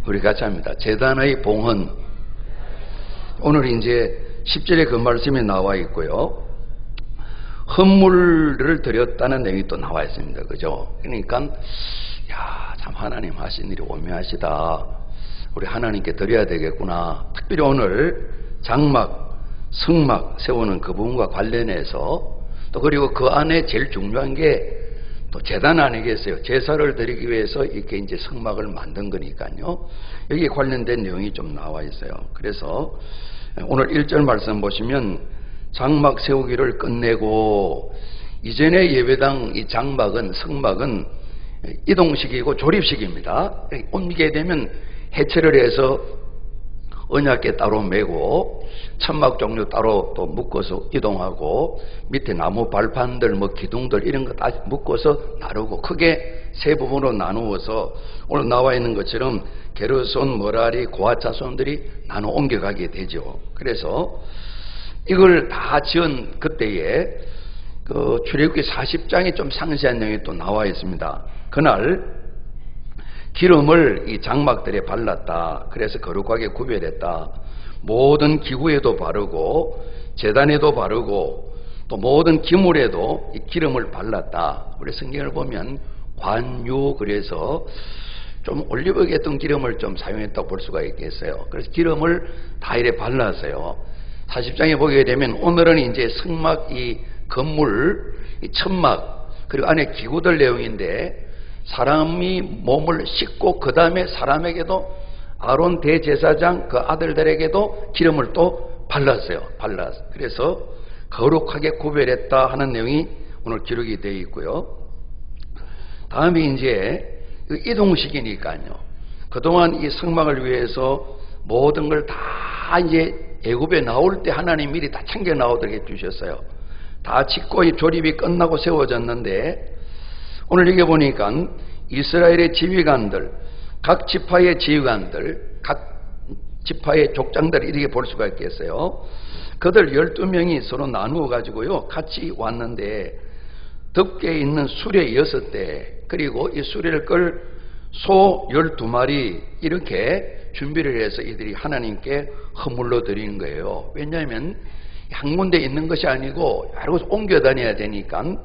우리 같이 합니다. 제단의 봉헌. 오늘 이제 10절에 그 말씀이 나와 있고요. 헌물을 드렸다는 내용이 또 나와 있습니다. 그죠? 그러니까 참 하나님 하신 일이 오묘하시다. 우리 하나님께 드려야 되겠구나. 특별히 오늘 장막, 성막 세우는 그 부분과 관련해서 또 그리고 그 안에 제일 중요한 게 또 제단 아니겠어요? 제사를 드리기 위해서 이렇게 이제 성막을 만든 거니까요. 여기에 관련된 내용이 좀 나와 있어요. 그래서 오늘 1절 말씀 보시면 장막 세우기를 끝내고, 이전의 예배당 이 장막은, 성막은 이동식이고 조립식입니다. 옮기게 되면 해체를 해서 언약궤 따로 메고 천막 종류 따로 또 묶어서 이동하고, 밑에 나무 발판들 뭐 기둥들 이런 거 다 묶어서 나누고, 크게 세 부분으로 나누어서 오늘 나와 있는 것처럼 게르손, 머라리, 고핫 자손들이 나눠 옮겨가게 되죠. 그래서 이걸 다 지은 그때에 그 출애굽기 40장에 좀 상세한 내용이 또 나와 있습니다. 그날 기름을 이 장막들에 발랐다. 그래서 거룩하게 구별했다. 모든 기구에도 바르고 제단에도 바르고 또 모든 기물에도 이 기름을 발랐다. 우리 성경을 보면 관유, 그래서 좀 올리브 계통 기름을 좀 사용했다고 볼 수가 있겠어요. 그래서 기름을 다 이래 발랐어요. 40장에 보게 되면 오늘은 이제 성막, 이 건물, 이 천막, 그리고 안에 기구들 내용인데, 사람이 몸을 씻고 그 다음에 사람에게도 아론 대제사장 그 아들들에게도 기름을 또 발랐어요. 그래서 거룩하게 구별했다 하는 내용이 오늘 기록이 되어 있고요. 다음에 이제 이동식이니까요. 그동안 이 성막을 위해서 모든 걸 다 이제 애굽에 나올 때 하나님 미리 다 챙겨 나오도록 해주셨어요. 다 짓고 이 조립이 끝나고 세워졌는데, 오늘 여기 보니까 이스라엘의 지휘관들, 각 지파의 지휘관들, 각 지파의 족장들 이렇게 볼 수가 있겠어요. 그들 12명이 서로 나누어 가지고요 같이 왔는데, 덮개 있는 수레 6대, 그리고 이 수레를 끌 소 12마리 이렇게 준비를 해서 이들이 하나님께 헌물로 드리는 거예요. 왜냐하면 한 군데 있는 것이 아니고 여러 곳 옮겨 다녀야 되니까.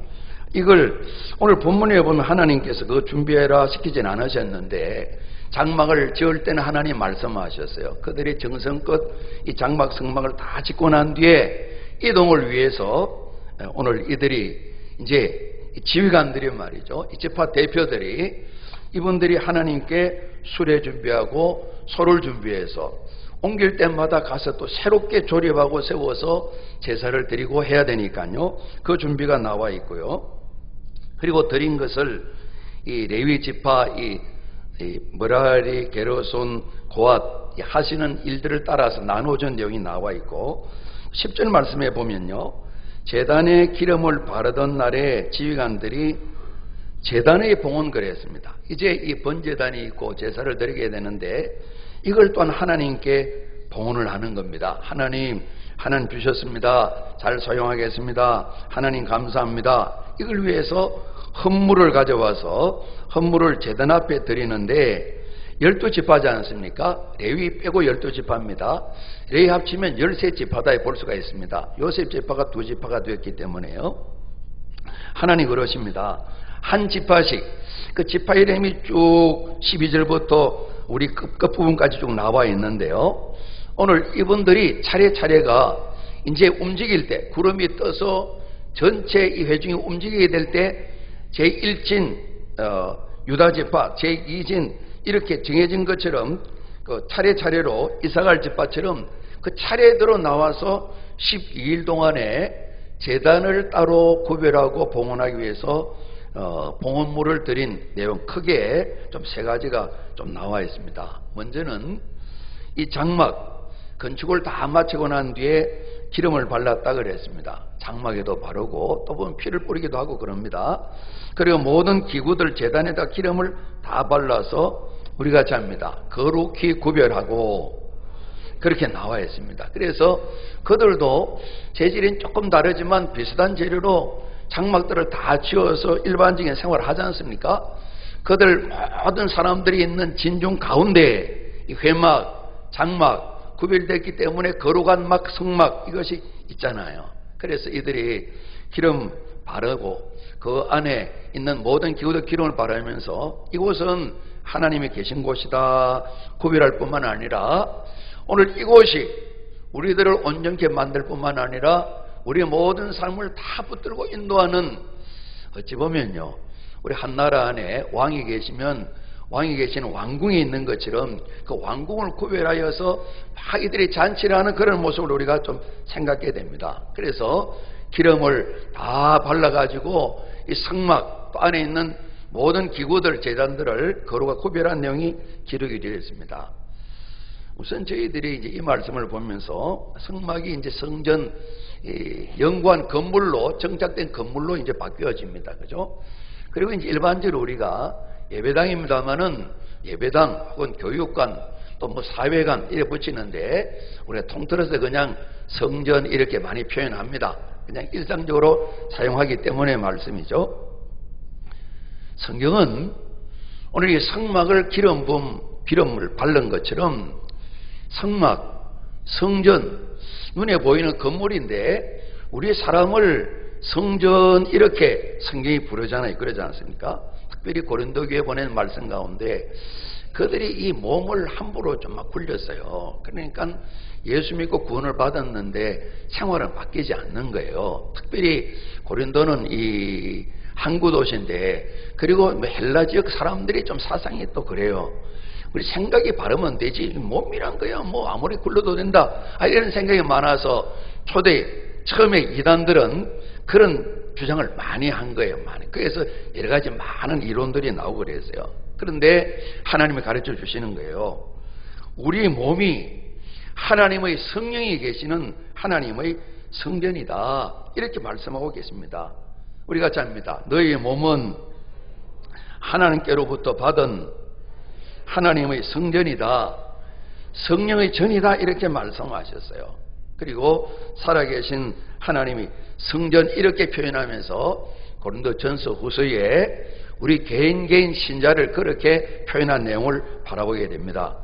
이걸 오늘 본문에 보면 하나님께서 그거 준비해라 시키진 않으셨는데, 장막을 지을 때는 하나님 말씀하셨어요. 그들이 정성껏 이 장막 성막을 다 짓고 난 뒤에 이동을 위해서 오늘 이들이 이제 지휘관들이 말이죠, 이 지파 대표들이, 이분들이 하나님께 수레 준비하고 소를 준비해서 옮길 때마다 가서 또 새롭게 조립하고 세워서 제사를 드리고 해야 되니까요. 그 준비가 나와 있고요. 그리고 드린 것을 이 레위 지파, 이 머라리, 게르손, 고핫 하시는 일들을 따라서 나눠준 내용이 나와 있고, 10절 말씀에 보면요, 제단에 기름을 바르던 날에 지휘관들이 제단의 봉헌을 했습니다. 이제 이 번제단이 있고 제사를 드리게 되는데, 이걸 또한 하나님께 봉헌을 하는 겁니다. 하나님 주셨습니다. 잘 사용하겠습니다. 하나님 감사합니다. 이걸 위해서 헌물을 가져와서 헌물을 제단 앞에 드리는데, 12지파지 않습니까? 레위 빼고 12지파입니다. 레위 합치면 13지파다 볼 수가 있습니다. 요셉 지파가 2지파가 되었기 때문에요. 하나님 그러십니다. 한 지파씩, 그 지파 이름이 쭉 12절부터 우리 끝부분까지 쭉 나와 있는데요. 오늘 이분들이 차례차례가 이제 움직일 때, 구름이 떠서 전체 이 회중이 움직이게 될 때 제1진 유다지파, 제2진 이렇게 정해진 것처럼 그 차례차례로 이사갈 지파처럼 그 차례대로 나와서 12일 동안에 제단을 따로 구별하고 봉헌하기 위해서 봉헌물을 드린 내용, 크게 좀 3가지가 좀 나와 있습니다. 먼저는 이 장막 건축을 다 마치고 난 뒤에 기름을 발랐다 그랬습니다. 장막에도 바르고 또 보면 피를 뿌리기도 하고 그럽니다. 그리고 모든 기구들 제단에다 기름을 다 발라서 우리 같이 합니다. 거룩히 구별하고, 그렇게 나와 있습니다. 그래서 그들도 재질은 조금 다르지만 비슷한 재료로 장막들을 다 지어서 일반적인 생활을 하지 않습니까? 그들 모든 사람들이 있는 진중 가운데 이 회막, 장막 구별됐기 때문에 거룩한 막, 성막 이것이 있잖아요. 그래서 이들이 기름 바르고 그 안에 있는 모든 기구도 기름을 바르면서 이곳은 하나님이 계신 곳이다 구별할 뿐만 아니라 오늘 이곳이 우리들을 온전케 만들 뿐만 아니라 우리의 모든 삶을 다 붙들고 인도하는, 어찌 보면요, 우리 한 나라 안에 왕이 계시면 왕이 계시는 왕궁이 있는 것처럼 그 왕궁을 구별하여서 막 이들이 잔치를 하는 그런 모습을 우리가 좀 생각하게 됩니다. 그래서 기름을 다 발라가지고 이 성막 안에 있는 모든 기구들, 제단들을 거룩하게 구별한 내용이 기록이 되어 있습니다. 우선 저희들이 이제 이 말씀을 보면서 성막이 이제 성전 영구한 건물로, 정착된 건물로 이제 바뀌어집니다. 그죠? 그리고 이제 일반적으로 우리가 예배당입니다만은 예배당 혹은 교육관 또 뭐 사회관 이렇게 붙이는데 우리가 통틀어서 그냥 성전 이렇게 많이 표현합니다. 그냥 일상적으로 사용하기 때문에 말씀이죠. 성경은 오늘 이 성막을 기름을 바른 것처럼 성막, 성전, 눈에 보이는 건물인데 우리 사람을 성전 이렇게 성경이 부르잖아요. 그러지 않습니까? 특별히 고린도 교회에 보낸 말씀 가운데 그들이 이 몸을 함부로 좀 막 굴렸어요. 그러니까 예수 믿고 구원을 받았는데 생활은 바뀌지 않는 거예요. 특별히 고린도는 이 항구 도시인데, 그리고 헬라 지역 사람들이 좀 사상이 또 그래요. 우리 생각이 바르면 되지, 몸이란 거야 뭐 아무리 굴러도 된다, 이런 생각이 많아서 처음에 이단들은 그런 주장을 많이 한 거예요. 그래서 여러 가지 많은 이론들이 나오고 그랬어요. 그런데 하나님이 가르쳐 주시는 거예요. 우리 몸이 하나님의 성령이 계시는 하나님의 성전이다, 이렇게 말씀하고 계십니다. 우리가 짭니다. 너희의 몸은 하나님께로부터 받은 하나님의 성전이다, 성령의 전이다, 이렇게 말씀하셨어요. 그리고 살아계신 하나님이 성전 이렇게 표현하면서 고린도전서 후서에 우리 개인 신자를 그렇게 표현한 내용을 바라보게 됩니다.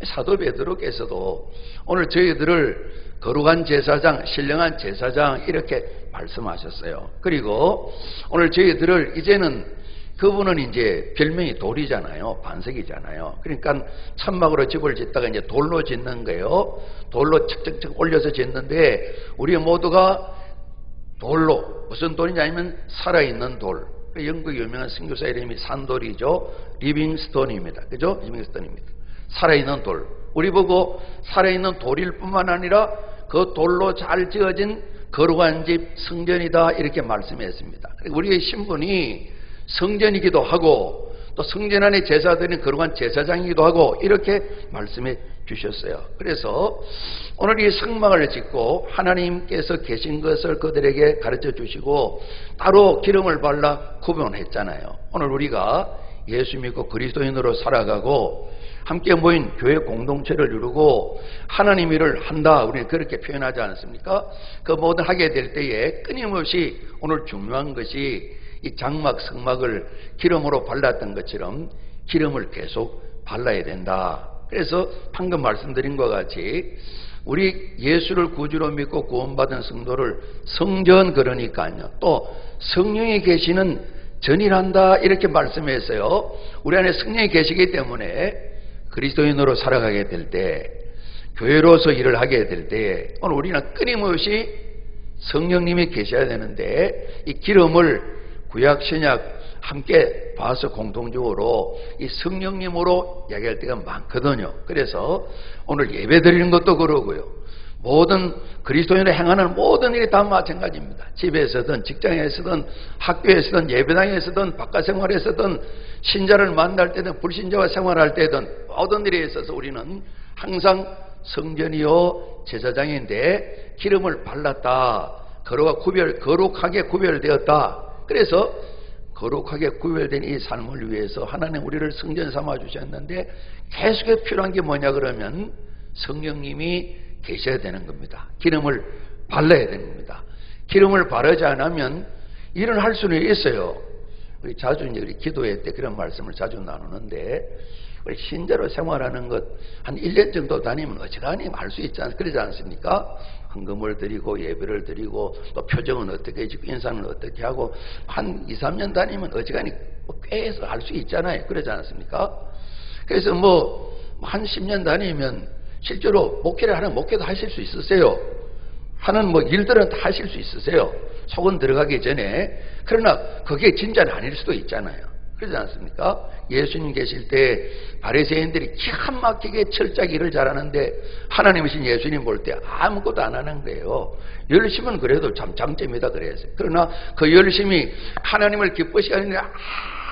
사도 베드로께서도 오늘 저희들을 거룩한 제사장, 신령한 제사장 이렇게 말씀하셨어요. 그리고 오늘 저희들을 이제는, 그분은 이제 별명이 돌이잖아요. 반석이잖아요. 그러니까 천막으로 집을 짓다가 이제 돌로 짓는 거예요. 돌로 척척척 올려서 짓는데 우리 모두가 돌로, 무슨 돌이냐 하면 살아있는 돌. 영국 유명한 선교사 이름이 산돌이죠. 리빙스톤입니다. 그죠? 리빙스톤입니다. 살아있는 돌. 우리 보고 살아있는 돌일 뿐만 아니라 그 돌로 잘 지어진 거룩한 집 성전이다, 이렇게 말씀했습니다. 우리의 신분이 성전이기도 하고 또 성전 안에 제사드리는 거룩한 제사장이기도 하고 이렇게 말씀해 주셨어요. 그래서 오늘 이 성막을 짓고 하나님께서 계신 것을 그들에게 가르쳐 주시고 따로 기름을 발라 구분했잖아요. 오늘 우리가 예수 믿고 그리스도인으로 살아가고 함께 모인 교회 공동체를 이루고 하나님 일을 한다, 우리는 그렇게 표현하지 않습니까? 그 모든 하게 될 때에 끊임없이 오늘 중요한 것이 이 장막, 성막을 기름으로 발랐던 것처럼 기름을 계속 발라야 된다. 그래서 방금 말씀드린 것과 같이 우리 예수를 구주로 믿고 구원받은 성도를 성전, 그러니까요, 또 성령이 계시는 전이란다, 이렇게 말씀했어요. 우리 안에 성령이 계시기 때문에 그리스도인으로 살아가게 될 때, 교회로서 일을 하게 될 때 오늘 우리는 끊임없이 성령님이 계셔야 되는데 이 기름을 구약 신약 함께 봐서 공통적으로 이 성령님으로 이야기할 때가 많거든요. 그래서 오늘 예배 드리는 것도 그러고요, 모든 그리스도인으로 행하는 모든 일이 다 마찬가지입니다. 집에서든 직장에서든 학교에서든 예배당에서든 바깥 생활에서든 신자를 만날 때든 불신자와 생활할 때든 모든 일에 있어서 우리는 항상 성전이요 제사장인데 기름을 발랐다, 거룩하게 구별되었다. 그래서 거룩하게 구별된 이 삶을 위해서 하나님 우리를 성전 삼아 주셨는데 계속해서 필요한 게 뭐냐 그러면 성령님이 계셔야 되는 겁니다. 기름을 발라야 되는 겁니다. 기름을 바르지 않으면 일을 할 수는 있어요. 우리 자주 이제 우리 기도회 때 그런 말씀을 자주 나누는데 우리 신자로 생활하는 것 한 1년 정도 다니면 어지간히 알 수 있지 그러지 않습니까? 헌금을 드리고 예배를 드리고 또 표정은 어떻게 해주고 인사는 어떻게 하고 한 2, 3년 다니면 어지간히 꽤 알 수 있잖아요. 그러지 않습니까? 그래서 한 10년 다니면 실제로 목회를 하는 목회도 하실 수 있으세요. 하는 일들은 다 하실 수 있으세요. 속은 들어가기 전에. 그러나 그게 진짜는 아닐 수도 있잖아요. 그러지 않습니까? 예수님 계실 때 바리새인들이 기가 막히게 철저하게 일을 잘하는데 하나님이신 예수님 볼 때 아무것도 안 하는 거예요. 열심은 그래도 참 장점이다 그랬어요. 그러나 그 열심이 하나님을 기쁘시게 하는 데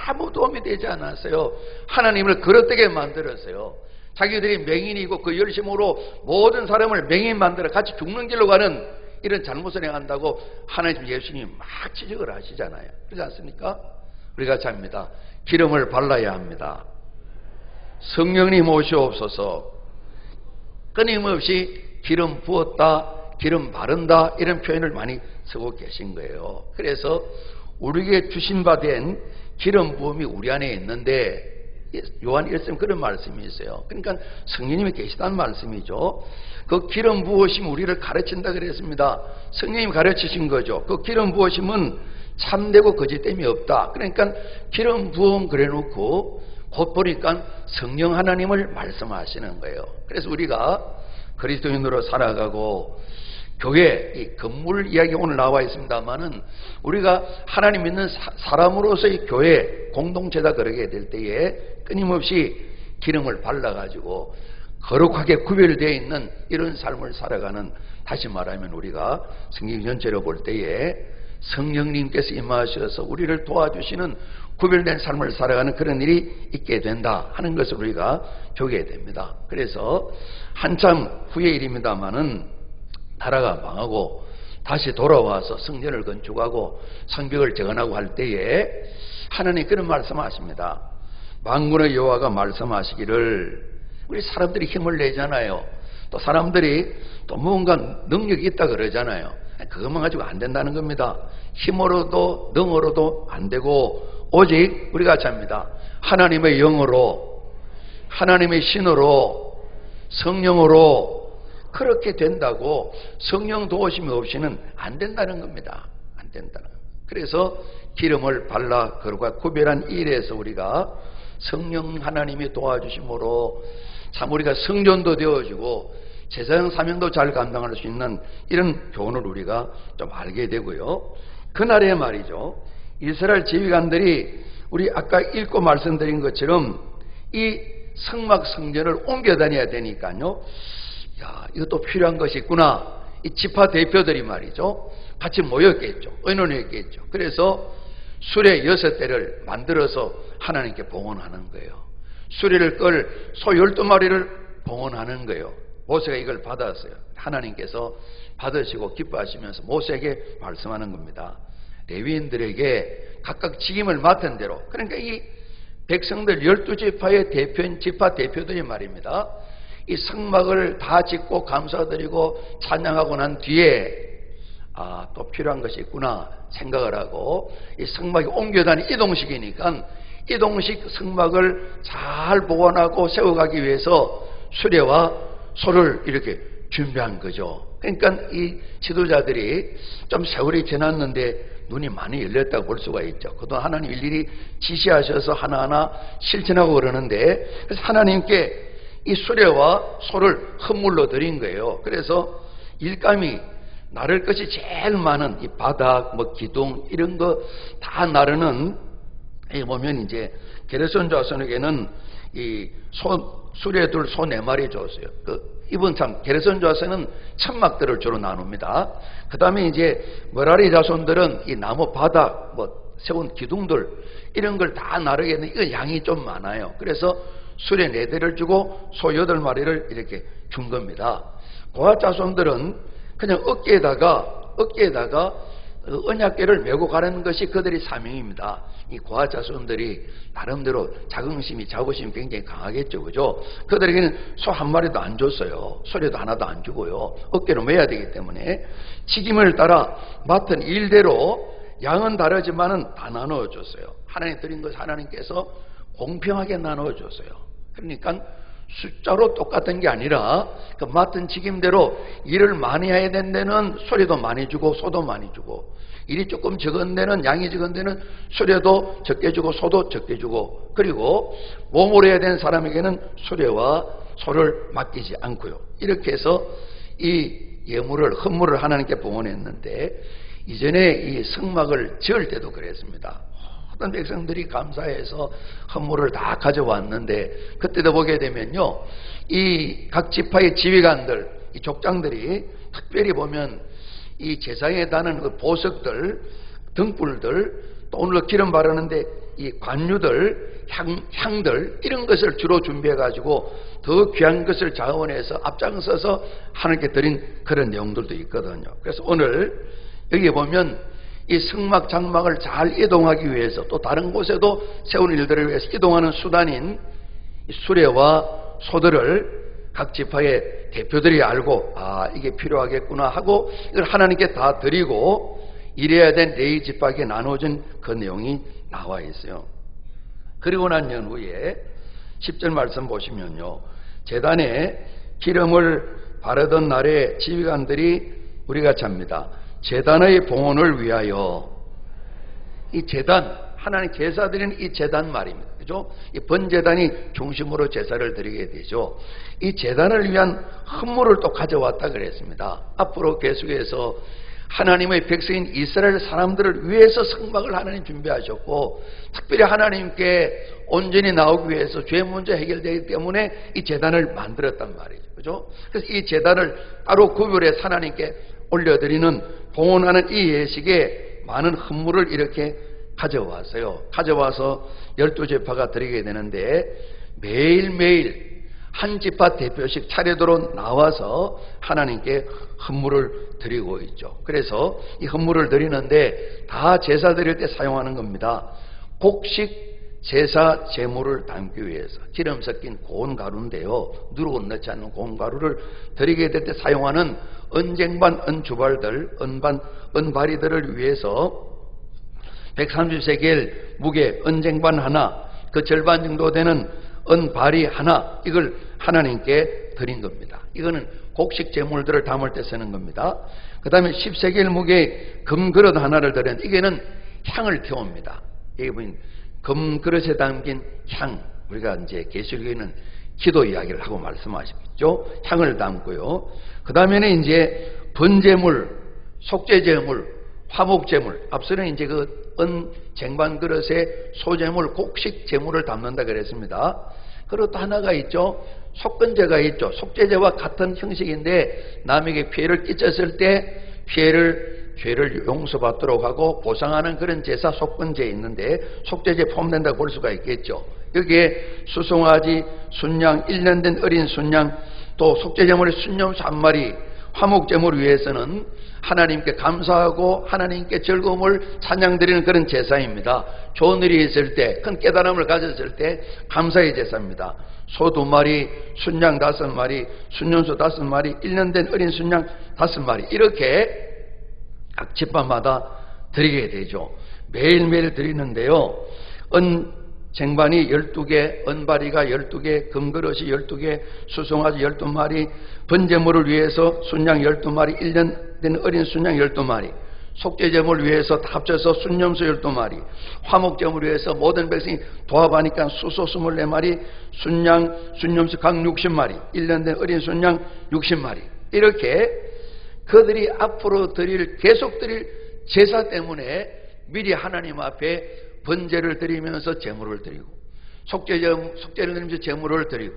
아무 도움이 되지 않았어요. 하나님을 그릇되게 만들었어요. 자기들이 맹인이고 그 열심으로 모든 사람을 맹인 만들어 같이 죽는 길로 가는 이런 잘못을 행한다고 하나님 예수님이 막 지적을 하시잖아요. 그렇지 않습니까? 우리가 잡니다. 기름을 발라야 합니다. 성령님 오시옵소서. 끊임없이 기름 부었다, 기름 바른다 이런 표현을 많이 쓰고 계신 거예요. 그래서 우리에게 주신 바 된 기름 부음이 우리 안에 있는데 요한 1씀 그런 말씀이 있어요. 그러니까 성령님이 계시다는 말씀이죠. 그 기름 부으심 우리를 가르친다 그랬습니다. 성령님이 가르치신 거죠. 그 기름 부으심은 참되고 거짓됨이 없다. 그러니까 기름 부음 그래놓고 곧 보니까 성령 하나님을 말씀하시는 거예요. 그래서 우리가 그리스도인으로 살아가고 교회, 이 건물 이야기 오늘 나와 있습니다만은 우리가 하나님 믿는 사람으로서의 교회 공동체다 그러게 될 때에 끊임없이 기름을 발라가지고 거룩하게 구별되어 있는 이런 삶을 살아가는, 다시 말하면 우리가 성경 전체로 볼 때에 성령님께서 임하셔서 우리를 도와주시는 구별된 삶을 살아가는 그런 일이 있게 된다 하는 것을 우리가 보게 됩니다. 그래서 한참 후의 일입니다마는 나라가 망하고 다시 돌아와서 성전을 건축하고 성벽을 재건하고 할 때에 하나님 그런 말씀하십니다. 만군의 여호와가 말씀하시기를, 우리 사람들이 힘을 내잖아요. 또 사람들이 또 뭔가 능력이 있다 그러잖아요. 그것만 가지고 안 된다는 겁니다. 힘으로도 능으로도 안 되고 오직 우리가 잡니다. 하나님의 영으로, 하나님의 신으로, 성령으로 그렇게 된다고, 성령 도우심이 없이는 안 된다는 겁니다. 안 된다는 겁니다. 그래서 기름을 발라 거룩과 구별한 일에서 우리가 성령 하나님이 도와주심으로 참 우리가 성전도 되어지고 제사장 사명도 잘 감당할 수 있는 이런 교훈을 우리가 좀 알게 되고요. 그날에 말이죠, 이스라엘 지휘관들이 우리 아까 읽고 말씀드린 것처럼 이 성막 성전을 옮겨 다녀야 되니까요, 야, 이것도 필요한 것이 있구나. 이 지파 대표들이 말이죠, 같이 모였겠죠. 의논했겠죠. 그래서 수레 6대를 만들어서 하나님께 봉헌하는 거예요. 수레를 끌 소 12마리를 봉헌하는 거예요. 모세가 이걸 받았어요. 하나님께서 받으시고 기뻐하시면서 모세에게 말씀하는 겁니다. 레위인들에게 각각 직임을 맡은 대로, 그러니까 이 백성들 12지파의 대표인 지파 대표들이 말입니다, 이 성막을 다 짓고 감사드리고 찬양하고 난 뒤에 또 필요한 것이 있구나 생각을 하고, 이 성막이 옮겨다니는 이동식이니까 이동식 성막을 잘 보관하고 세워가기 위해서 수레와 소를 이렇게 준비한 거죠. 그러니까 이 지도자들이 좀 세월이 지났는데 눈이 많이 열렸다고 볼 수가 있죠. 그동안 하나님 일일이 지시하셔서 하나하나 실천하고 그러는데, 그래서 하나님께 이 수레와 소를 헌물로 드린 거예요. 그래서 일감이 나를 것이 제일 많은 이 바닥, 기둥 이런 거 다 나르는, 여기 보면 이제 게르손 자손에게는 이 수레들 소 4마리 줬어요. 이번 참 게르손 자손은 천막들을 주로 나눕니다. 그 다음에 이제 머라리 자손들은 이 나무 바닥, 세운 기둥들 이런 걸 다 나르겠는데 이거 양이 좀 많아요. 그래서 수레 4대를 주고 소 8마리를 이렇게 준 겁니다. 고핫 자손들은 그냥 어깨에다가 언약궤를 메고 가는 것이 그들의 사명입니다. 이 고핫 자손들이 나름대로 자긍심이, 자부심이 굉장히 강하겠죠, 그죠? 그들에게는 소 1마리도 안 줬어요. 소리도 하나도 안 주고요. 어깨로 메야 되기 때문에 직임을 따라 맡은 일대로 양은 다르지만은 다 나누어 줬어요. 하나님 드린 것을 하나님께서 공평하게 나누어 줬어요. 그러니까 숫자로 똑같은 게 아니라 그 맡은 직임대로 일을 많이 해야 된 데는 소리도 많이 주고 소도 많이 주고, 일이 조금 적은 데는, 양이 적은 데는 수레도 적게 주고 소도 적게 주고, 그리고 몸으로 해야 되는 사람에게는 수레와 소를 맡기지 않고요. 이렇게 해서 이 예물을, 헌물을 하나님께 봉헌했는데, 이전에 이 성막을 지을 때도 그랬습니다. 어떤 백성들이 감사해서 헌물을 다 가져왔는데, 그때도 보게 되면요, 이 각 지파의 지휘관들, 이 족장들이 특별히 보면 이 제사에 다는 그 보석들, 등불들, 또 오늘 기름 바르는데 이 관유들, 향들, 이런 것을 주로 준비해가지고 더 귀한 것을 자원해서 앞장서서 하나님께 드린 그런 내용들도 있거든요. 그래서 오늘 여기 보면 이 성막, 장막을 잘 이동하기 위해서, 또 다른 곳에도 세우는 일들을 위해서 이동하는 수단인 수레와 소들을 각 지파의 대표들이 알고, 아, 이게 필요하겠구나 하고 이걸 하나님께 다 드리고 이래야 된 레위 지파에게 나눠진 그 내용이 나와 있어요. 그리고 난 연후에 10절 말씀 보시면요, 제단에 기름을 바르던 날에 지휘관들이 우리가 잡니다. 제단의 봉헌을 위하여, 이 제단, 하나님 제사 드리는 이 제단 말입니다. 그죠? 이 번제단이 중심으로 제사를 드리게 되죠. 이 제단을 위한 헌물을 또 가져왔다 그랬습니다. 앞으로 계속해서 하나님의 백성인 이스라엘 사람들을 위해서 성막을 하나님 준비하셨고, 특별히 하나님께 온전히 나오기 위해서 죄 문제 해결되기 때문에 이 제단을 만들었단 말이죠. 그죠? 그래서 이 제단을 따로 구별해서 하나님께 올려드리는, 봉헌하는 이 예식에 많은 헌물을 이렇게 가져왔어요. 가져와서 12지파가 드리게 되는데, 매일매일 한 지파 대표씩 차례대로 나와서 하나님께 헌물을 드리고 있죠. 그래서 이 헌물을 드리는데 다 제사 드릴 때 사용하는 겁니다. 곡식 제사 제물을 담기 위해서 기름 섞인 고운 가루인데요, 누룩 넣지 않는 고운 가루를 드리게 될 때 사용하는 은쟁반, 은주발들, 은바리들을 위해서 130세겔 무게 은쟁반 하나, 그 절반 정도 되는 은바리 하나, 이걸 하나님께 드린 겁니다. 이거는 곡식 제물들을 담을 때 쓰는 겁니다. 그 다음에 10세겔 무게의 금그릇 하나를 드렸는데, 이게는 향을 태웁니다. 여기 보면 금그릇에 담긴 향, 우리가 이제 계시록에는 기도 이야기를 하고 말씀하시죠. 향을 담고요. 그 다음에는 이제 번제물, 속죄제물, 화목제물, 앞서는 이제 그 쟁반 그릇에 소제물, 곡식 제물을 담는다 그랬습니다. 그리고 또 하나가 있죠. 속건제가 있죠. 속죄제와 같은 형식인데 남에게 피해를 끼쳤을 때 죄를 용서받도록 하고 보상하는 그런 제사, 속건제 있는데 속죄제 포함된다고 볼 수가 있겠죠. 여기에 수송아지, 순양, 1년 된 어린 순양, 또 속죄제물의 순염소 1마리, 화목제물을 위해서는 하나님께 감사하고 하나님께 즐거움을 찬양드리는 그런 제사입니다. 좋은 일이 있을 때, 큰 깨달음을 가졌을 때 감사의 제사입니다. 소 2마리, 순양 5마리, 순염소 5마리, 1년 된 어린 순양 5마리, 이렇게 각 지파마다 드리게 되죠. 매일매일 드리는데요, 쟁반이 12개, 은바리가 12개, 금그릇이 12개, 수송아지 12마리, 번제물을 위해서 순양 12마리, 1년 된 어린 순양 12마리, 속죄제물을 위해서 다 합쳐서 순염소 12마리, 화목제물을 위해서 모든 백성이 도합하니까 수소 24마리, 순양, 순염소 각 60마리, 1년 된 어린 순양 60마리, 이렇게 그들이 앞으로 계속 드릴 제사 때문에 미리 하나님 앞에 번제를 드리면서 제물을 드리고, 속죄를 드리면서 제물을 드리고,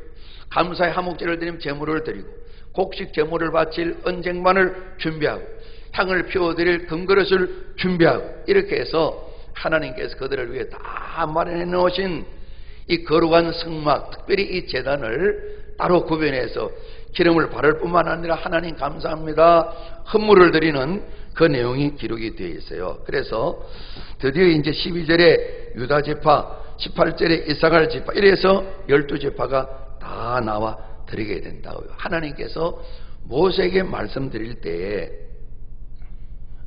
감사의 화목제를 드리면 제물을 드리고, 곡식 제물을 바칠 은쟁반을 준비하고, 향을 피워드릴 금그릇을 준비하고, 이렇게 해서 하나님께서 그들을 위해 다 마련해 놓으신 이 거룩한 성막, 특별히 이 제단을 따로 구별해서 기름을 바를 뿐만 아니라 하나님 감사합니다, 헌물을 드리는 그 내용이 기록이 되어 있어요. 그래서 드디어 이제 12절에 유다 지파, 18절에 이사갈 지파, 이래서 12지파가 다 나와 드리게 된다고요. 하나님께서 모세에게 말씀드릴 때에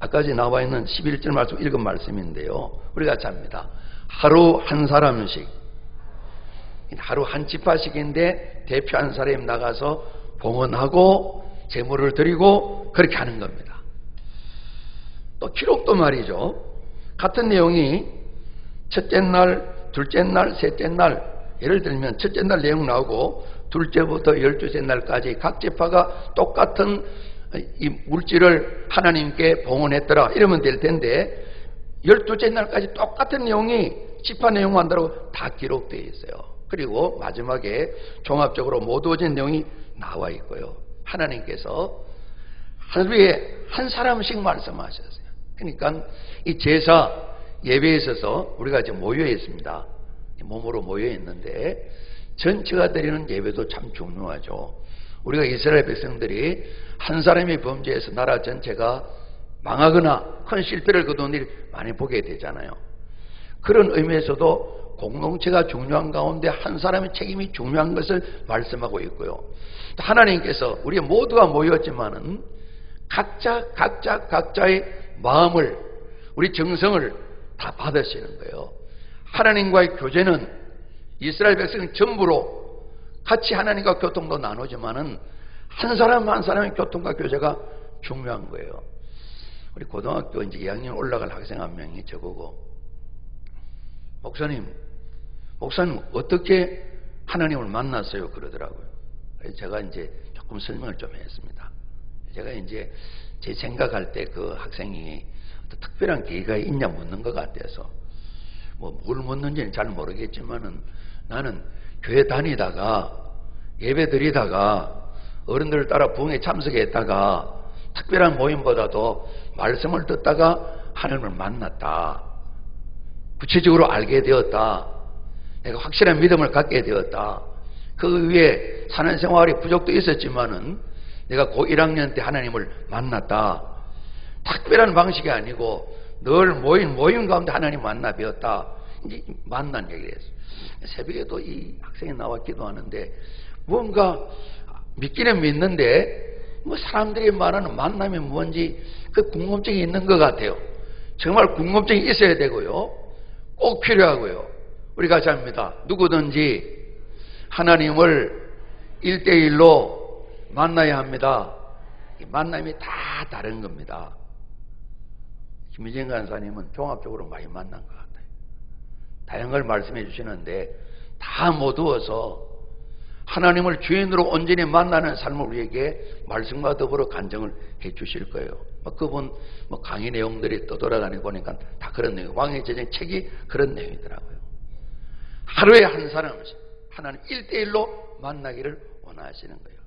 아까지 나와 있는 11절 말씀 읽은 말씀인데요, 우리가 같이 합니다. 하루 한 사람씩 하루 한 집화식인데 대표 한 사람이 나가서 봉헌하고 제물을 드리고 그렇게 하는 겁니다. 또 기록도 말이죠. 같은 내용이 첫째 날, 둘째 날, 셋째 날, 예를 들면 첫째 날 내용 나오고 둘째부터 12째 날까지 각 지파가 똑같은 이 물질을 하나님께 봉헌했더라 이러면 될 텐데 12째 날까지 똑같은 내용이 지파 내용만대로 다 기록되어 있어요. 그리고 마지막에 종합적으로 모두어진 내용이 나와 있고요. 하나님께서 하루에 한 사람씩 말씀하셨어요. 그러니까 이 제사 예배에 있어서 우리가 이제 모여 있습니다. 몸으로 모여 있는데 전체가 드리는 예배도 참 중요하죠. 우리가 이스라엘 백성들이 한 사람이 범죄해서 나라 전체가 망하거나 큰 실패를 거둔 일 많이 보게 되잖아요. 그런 의미에서도 공동체가 중요한 가운데 한 사람의 책임이 중요한 것을 말씀하고 있고요. 하나님께서 우리 모두가 모였지만은 각자의 마음을 우리 정성을 다 받으시는 거예요. 하나님과의 교제는 이스라엘 백성은 전부로 같이 하나님과 교통도 나누지만은 한 사람 한 사람의 교통과 교제가 중요한 거예요. 우리 고등학교 이제 2학년 올라갈 학생 한 명이 저보고 목사님 어떻게 하나님을 만났어요? 그러더라고요. 제가 이제 조금 설명을 좀 했습니다. 제가 이제 제 생각할 때 그 학생이 어떤 특별한 계기가 있냐 묻는 것 같아서 뭘 묻는지는 잘 모르겠지만은 나는 교회 다니다가 예배 드리다가 어른들을 따라 부흥에 참석했다가 특별한 모임보다도 말씀을 듣다가 하나님을 만났다. 구체적으로 알게 되었다. 내가 확실한 믿음을 갖게 되었다. 그 위에 사는 생활이 부족도 있었지만은 내가 고 1학년 때 하나님을 만났다. 특별한 방식이 아니고 늘 모임 가운데 하나님 만나 배웠다. 이제 만난 얘기를 했어요. 새벽에도 이 학생이 나와 기도하는데 뭔가 믿기는 믿는데 뭐 사람들이 말하는 만남이 뭔지 그 궁금증이 있는 것 같아요. 정말 궁금증이 있어야 되고요. 꼭 필요하고요. 우리 같이 합니다. 누구든지 하나님을 1대1로 만나야 합니다. 이 만남이 다 다른 겁니다. 김희정 간사님은 종합적으로 많이 만난 것 같아요. 다양한 걸 말씀해 주시는데 다 모두어서 하나님을 주인으로 온전히 만나는 삶을 우리에게 말씀과 더불어 간증을 해 주실 거예요. 그분 강의 내용들이 떠돌아다니고 보니까 다 그런 내용, 왕의 제정 책이 그런 내용이더라고요. 하루에 한 사람씩 하나님 1대1로 만나기를 원하시는 거예요.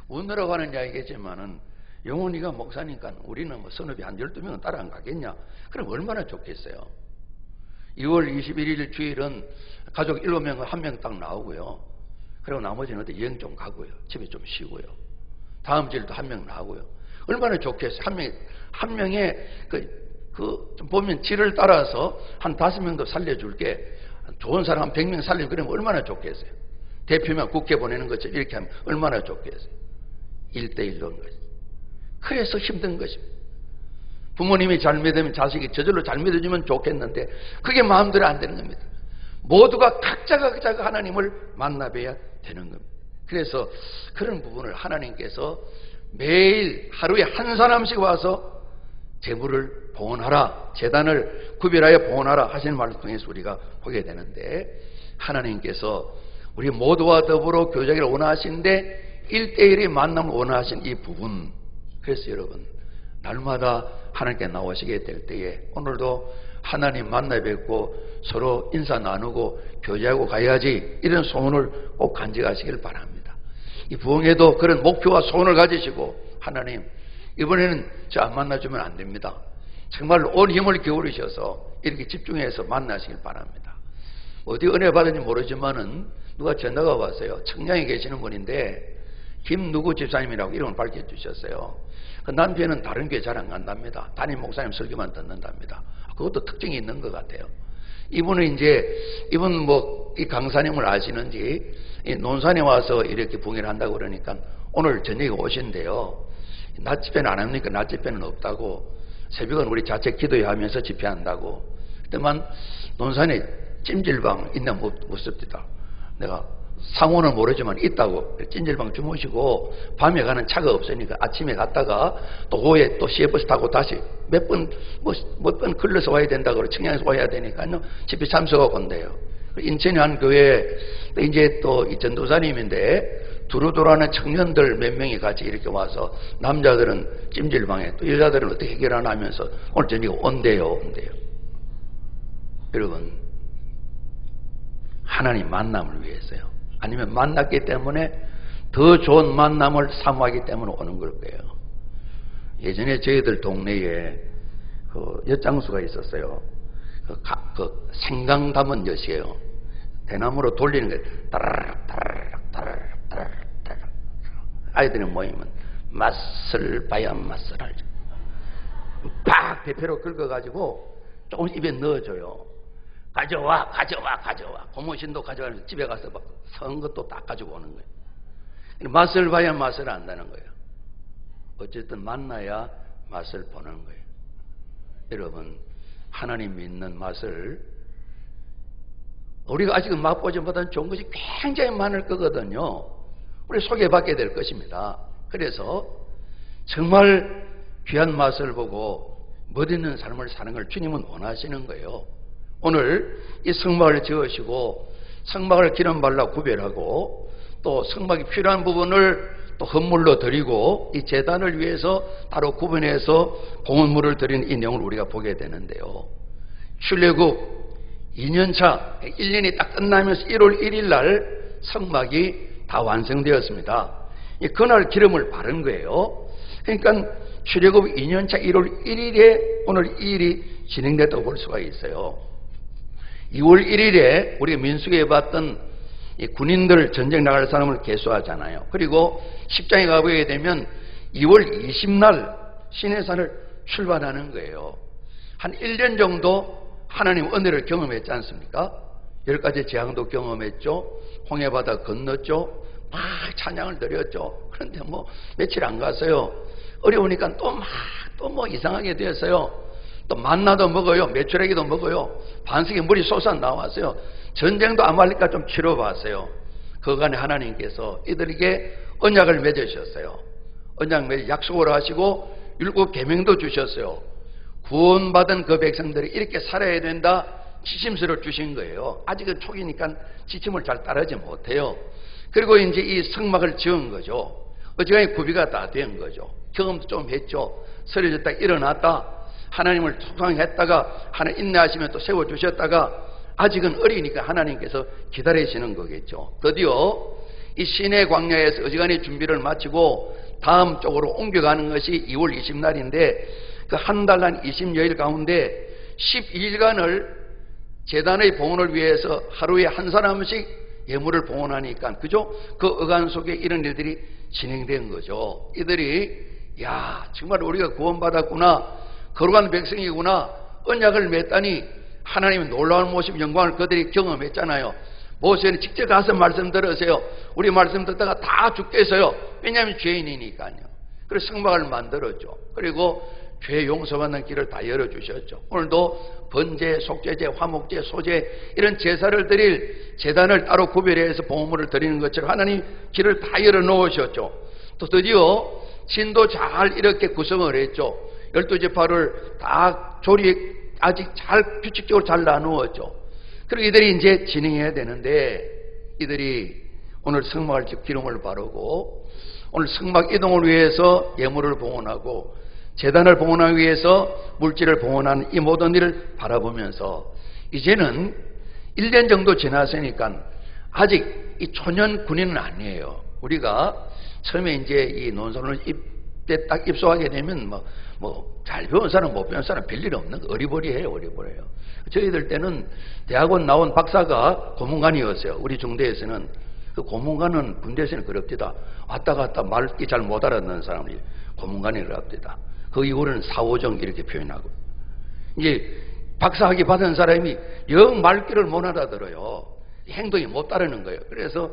오늘라고 하는 이야기겠지만은 영훈이가 목사니까 우리는 선업이 한 12명은 따라 안 가겠냐? 그럼 얼마나 좋겠어요. 2월 21일 주일은 가족 7명 한 명 딱 나오고요. 그리고 나머지는 어디 여행 좀 가고요. 집에 좀 쉬고요. 다음 주일도 한 명 나오고요. 얼마나 좋겠어요. 한 명의 좀 보면 질을 따라서 한 5명도 살려줄게. 좋은 사람 한 100명 살리고 그러면 얼마나 좋겠어요. 대표면 국회 보내는 것처럼 이렇게 하면 얼마나 좋겠어요. 1대1로인 거죠. 그래서 힘든 것입니다. 부모님이 잘 믿으면 자식이 저절로 잘 믿어주면 좋겠는데 그게 마음대로 안 되는 겁니다. 모두가 각자가 하나님을 만나봐야 되는 겁니다. 그래서 그런 부분을 하나님께서 매일 하루에 한 사람씩 와서 제물을 봉헌하라, 제단을 구별하여 봉헌하라 하시는 말을 통해서 우리가 보게 되는데 하나님께서 우리 모두와 더불어 교제를 원하시는데 1대1의 만남을 원하신 이 부분, 그래서 여러분 날마다 하나님께 나오시게 될 때에 오늘도 하나님 만나 뵙고 서로 인사 나누고 교제하고 가야지 이런 소원을 꼭 간직하시길 바랍니다. 이 부흥에도 그런 목표와 소원을 가지시고 하나님 이번에는 저 안 만나주면 안 됩니다. 정말 온 힘을 기울이셔서 이렇게 집중해서 만나시길 바랍니다. 어디 은혜 받은지 모르지만은 누가 전화가 왔어요. 청량에 계시는 분인데 김 누구 집사님이라고 이름을 밝혀주셨어요. 그 남편은 다른 교회 잘 안 간답니다. 담임 목사님 설교만 듣는답니다. 그것도 특징이 있는 것 같아요. 이분은 이분 이 강사님을 아시는지 이 논산에 와서 이렇게 봉헌을 한다고 그러니까 오늘 저녁에 오신대요. 낮 집회는 안 합니까? 낮 집회는 없다고. 새벽은 우리 자체 기도하면서 집회한다고. 그때만 논산에 찜질방 있나 묻습니다. 내가 상호는 모르지만 있다고 찜질방 주무시고 밤에 가는 차가 없으니까 아침에 갔다가 또 오후에 또 시외버스 타고 다시 몇 번 걸려서 와야 된다고 그러고 청량에서 와야 되니까요. 집에 참석하고 온대요. 인천의 한 교회 이제 또 이 전도사님인데 두루두루하는 청년들 몇 명이 같이 이렇게 와서 남자들은 찜질방에 또 여자들은 어떻게 해결하나 하면서 오늘 저녁에 온대요. 여러분, 하나님 만남을 위해서요. 아니면 만났기 때문에 더 좋은 만남을 사모하기 때문에 오는 걸 거예요. 예전에 저희들 동네에 그 엿장수가 있었어요. 그 생강 담은 엿이에요. 대나무로 돌리는 게 따라락 따라락 따라락 따라락 따라락. 아이들이 모이면 맛을 봐야 맛을 알죠. 팍 대패로 긁어가지고 조금 입에 넣어줘요. 가져와. 고무신도 가져가면서 집에 가서 막 선 것도 다 가지고 오는 거예요. 맛을 봐야 맛을 안다는 거예요. 어쨌든 만나야 맛을 보는 거예요. 여러분, 하나님 믿는 맛을 우리가 아직은 맛보지 못한 좋은 것이 굉장히 많을 거거든요. 우리 소개받게 될 것입니다. 그래서 정말 귀한 맛을 보고 멋있는 삶을 사는 걸 주님은 원하시는 거예요. 오늘 이 성막을 지으시고 성막을 기름 발라 구별하고 또 성막이 필요한 부분을 또 헌물로 드리고 이 제단을 위해서 따로 구분해서 공헌물을 드리는 이 내용을 우리가 보게 되는데요. 출애굽 2년차 1년이 딱 끝나면서 1월 1일 날 성막이 다 완성되었습니다. 그날 기름을 바른 거예요. 그러니까 출애굽 2년차 1월 1일에 오늘 이 일이 진행됐다고 볼 수가 있어요. 2월 1일에 우리가 민수기에 봤던 이 군인들 전쟁 나갈 사람을 계수하잖아요. 그리고 10장에 가보게 되면 2월 20날 시내산을 출발하는 거예요. 한 1년 정도 하나님 은혜를 경험했지 않습니까? 10가지 재앙도 경험했죠. 홍해바다 건넜죠. 막 찬양을 드렸죠. 그런데 뭐 며칠 안 갔어요. 어려우니까 또 뭐 이상하게 되었어요. 또 만나도 먹어요. 메추라기도 먹어요. 반석에 물이 솟아 나왔어요. 전쟁도 아말렉과 좀 치러봤어요. 그간에 하나님께서 이들에게 언약을 맺으셨어요. 언약 맺어 약속을 하시고 7 계명도 주셨어요. 구원받은 그 백성들이 이렇게 살아야 된다 지침서를 주신 거예요. 아직은 초기니까 지침을 잘 따르지 못해요. 그리고 이제 이 성막을 지은 거죠. 어지간히 구비가 다 된 거죠. 경험도 좀 했죠. 쓰러졌다 일어났다 하나님을 소망했다가 하나님 인내하시면 또 세워주셨다가 아직은 어리니까 하나님께서 기다리시는 거겠죠. 드디어 이 시내 광야에서 어지간히 준비를 마치고 다음 쪽으로 옮겨가는 것이 2월 20날인데 그 한 달 난 20여일 가운데 12일간을 제단의 봉헌을 위해서 하루에 한 사람씩 예물을 봉헌하니까 그죠? 그 어간 속에 이런 일들이 진행된 거죠. 이들이 야 정말 우리가 구원받았구나 거룩한 백성이구나 언약을 맺다니 하나님의 놀라운 모습 영광을 그들이 경험했잖아요. 모세는 직접 가서 말씀 들으세요. 우리 말씀 듣다가 다 죽겠어요. 왜냐하면 죄인이니까요. 그래서 성막을 만들었죠. 그리고 죄 용서받는 길을 다 열어주셨죠. 오늘도 번제, 속죄제, 화목제, 소제 이런 제사를 드릴 제단을 따로 구별해서 봉헌물을 드리는 것처럼 하나님 길을 다 열어놓으셨죠. 또 드디어 진도 잘 이렇게 구성을 했죠. 12지파를 다 아직 잘 규칙적으로 잘 나누었죠. 그리고 이들이 이제 진행해야 되는데 이들이 오늘 성막을 집 기름을 바르고 오늘 성막 이동을 위해서 예물을 봉헌하고 제단을 봉헌하기 위해서 물질을 봉헌하는 이 모든 일을 바라보면서 이제는 1년 정도 지났으니까 아직 이 초년 군인은 아니에요. 우리가 처음에 이제 이 논산을 때 딱 입소하게 되면 잘 배운 사람 못 배운 사람 별일 없는 거 어리버리해요. 저희들 때는 대학원 나온 박사가 고문관이었어요. 우리 중대에서는 그 고문관은 군대에서는 그럽디다. 왔다 갔다 말기 잘 못 알아듣는 사람이 고문관이라고 합니다. 그 이후로는 사오정 이렇게 표현하고 이제 박사학위 받은 사람이 영 말귀를 못 알아들어요. 행동이 못 따르는 거예요. 그래서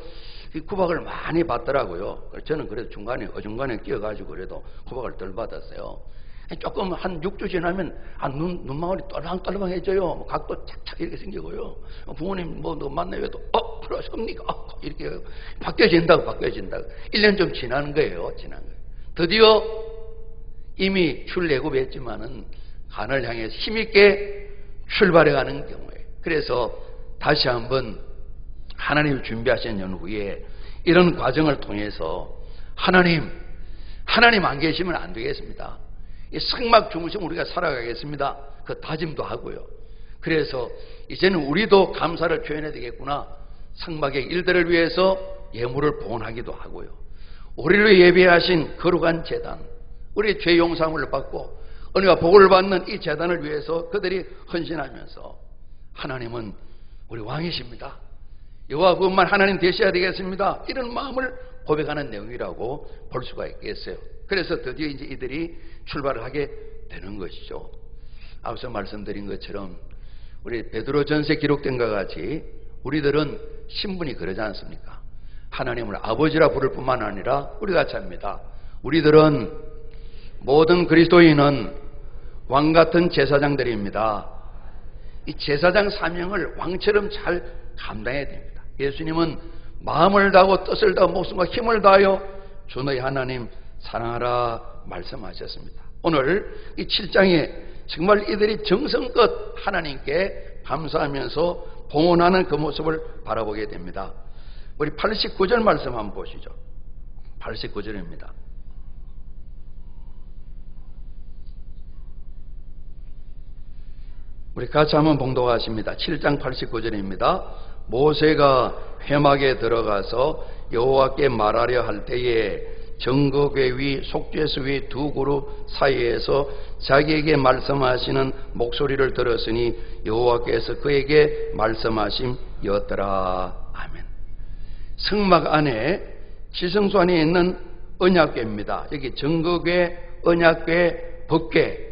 구박을 많이 받더라고요. 저는 그래도 중간에 어중간에 끼어가지고 그래도 구박을 덜 받았어요. 조금 한 6주 지나면 눈망울이 떨렁떨렁해져요. 각도 착착 이렇게 생기고요. 부모님 뭐 만나요. 그러십니까? 이렇게 바뀌어진다고. 1년 좀 지난 거예요. 드디어 이미 출애굽했지만은 간을 향해서 힘있게 출발해가는 경우에, 그래서 다시 한번 하나님을 준비하신 연후에 이런 과정을 통해서 하나님 안 계시면 안 되겠습니다. 이 성막 중심 우리가 살아가겠습니다. 그 다짐도 하고요. 그래서 이제는 우리도 감사를 표현해야 되겠구나. 성막의 일들을 위해서 예물을 봉헌하기도 하고요. 우리를 예배하신 거룩한 제단, 우리의 죄 용서함을 받고 은혜와 복을 받는 이 제단을 위해서 그들이 헌신하면서 하나님은 우리 왕이십니다. 여호와 그것만 하나님 되셔야 되겠습니다. 이런 마음을 고백하는 내용이라고 볼 수가 있겠어요. 그래서 드디어 이제 이들이 출발을 하게 되는 것이죠. 앞서 말씀드린 것처럼 우리 베드로전서에 기록된 것 같이 우리들은 신분이 그러지 않습니까? 하나님을 아버지라 부를 뿐만 아니라 우리 같이 합니다. 우리들은 모든 그리스도인은 왕같은 제사장들입니다. 이 제사장 사명을 왕처럼 잘 감당해야 됩니다. 예수님은 마음을 다하고 뜻을 다하고 목숨과 힘을 다하여 주 너희 하나님 사랑하라 말씀하셨습니다. 오늘 이 7장에 정말 이들이 정성껏 하나님께 감사하면서 봉헌하는 그 모습을 바라보게 됩니다. 우리 89절 말씀 한번 보시죠. 89절입니다. 우리 같이 한번 봉독하십니다. 7장 89절입니다. 모세가 회막에 들어가서 여호와께 말하려 할 때에 정거궤 위 속죄소 위 두 그룹 사이에서 자기에게 말씀하시는 목소리를 들었으니 여호와께서 그에게 말씀하심이었더라. 아멘. 성막 안에 지성소 안에 있는 언약궤입니다. 여기 정거궤, 언약궤, 법궤.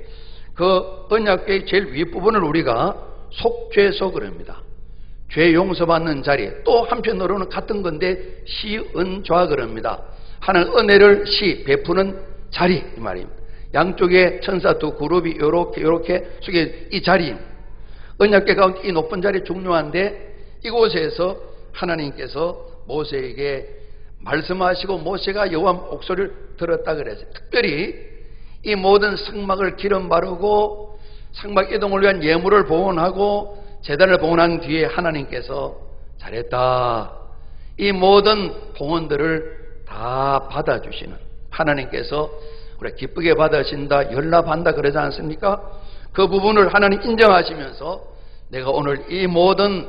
그 언약궤의 제일 윗부분을 우리가 속죄소 그럽니다. 죄 용서받는 자리. 또 한편으로는 같은 건데 시은좌 그럽니다. 하나님 은혜를 베푸는 자리 이 말입니다. 양쪽에 천사 두 그룹이 요렇게 속에 이 자리, 언약궤 가운데 이 높은 자리 중요한데 이곳에서 하나님께서 모세에게 말씀하시고 모세가 여호와 목소리를 들었다 그랬어요. 특별히 이 모든 성막을 기름 바르고 성막 이동을 위한 예물을 봉헌하고 제단을 봉헌한 뒤에 하나님께서 잘했다. 이 모든 봉헌들을 다 받아주시는 하나님께서 우리 기쁘게 받으신다, 연락한다 그러지 않습니까? 그 부분을 하나님 인정하시면서 내가 오늘 이 모든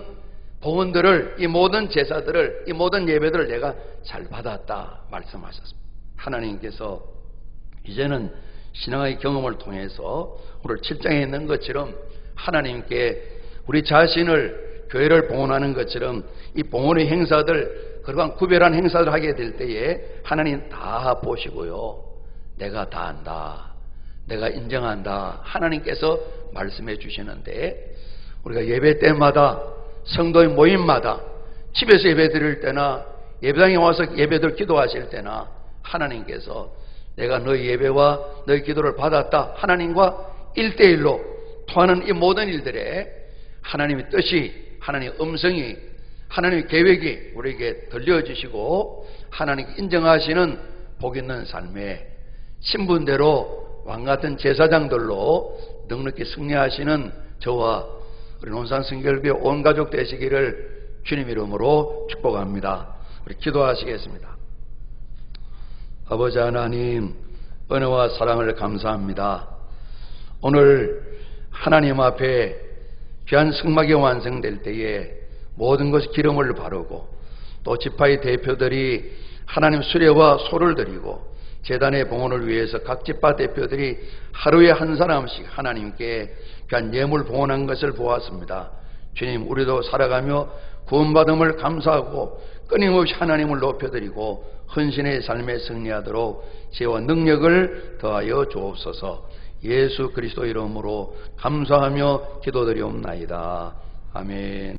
봉헌들을, 이 모든 제사들을, 이 모든 예배들을 내가 잘 받았다 말씀하셨습니다. 하나님께서 이제는 신앙의 경험을 통해서 오늘 7장에 있는 것처럼 하나님께 우리 자신을 교회를 봉헌하는 것처럼 이 봉헌의 행사들, 그러한 구별한 행사를 하게 될 때에 하나님 다 보시고요. 내가 다 안다. 내가 인정한다. 하나님께서 말씀해 주시는데 우리가 예배 때마다 성도의 모임마다 집에서 예배 드릴 때나 예배당에 와서 예배들 기도하실 때나 하나님께서 내가 너희 예배와 너희 기도를 받았다. 하나님과 1대1로 통하는 이 모든 일들에 하나님의 뜻이, 하나님의 음성이, 하나님의 계획이 우리에게 들려주시고 하나님께 인정하시는 복 있는 삶에 신분대로 왕같은 제사장들로 넉넉히 승리하시는 저와 우리 논산성결교회 온 가족 되시기를 주님 이름으로 축복합니다. 우리 기도하시겠습니다. 아버지 하나님, 은혜와 사랑을 감사합니다. 오늘 하나님 앞에 귀한 성막이 완성될 때에 모든 것이 기름을 바르고 또 지파의 대표들이 하나님 수레와 소를 드리고 제단의 봉헌을 위해서 각 지파 대표들이 하루에 한 사람씩 하나님께 귀한 예물 봉헌한 것을 보았습니다. 주님, 우리도 살아가며 구원받음을 감사하고 끊임없이 하나님을 높여드리고 헌신의 삶에 승리하도록 지혜와 능력을 더하여 주옵소서. 예수 그리스도 이름으로 감사하며 기도드리옵나이다. 아멘.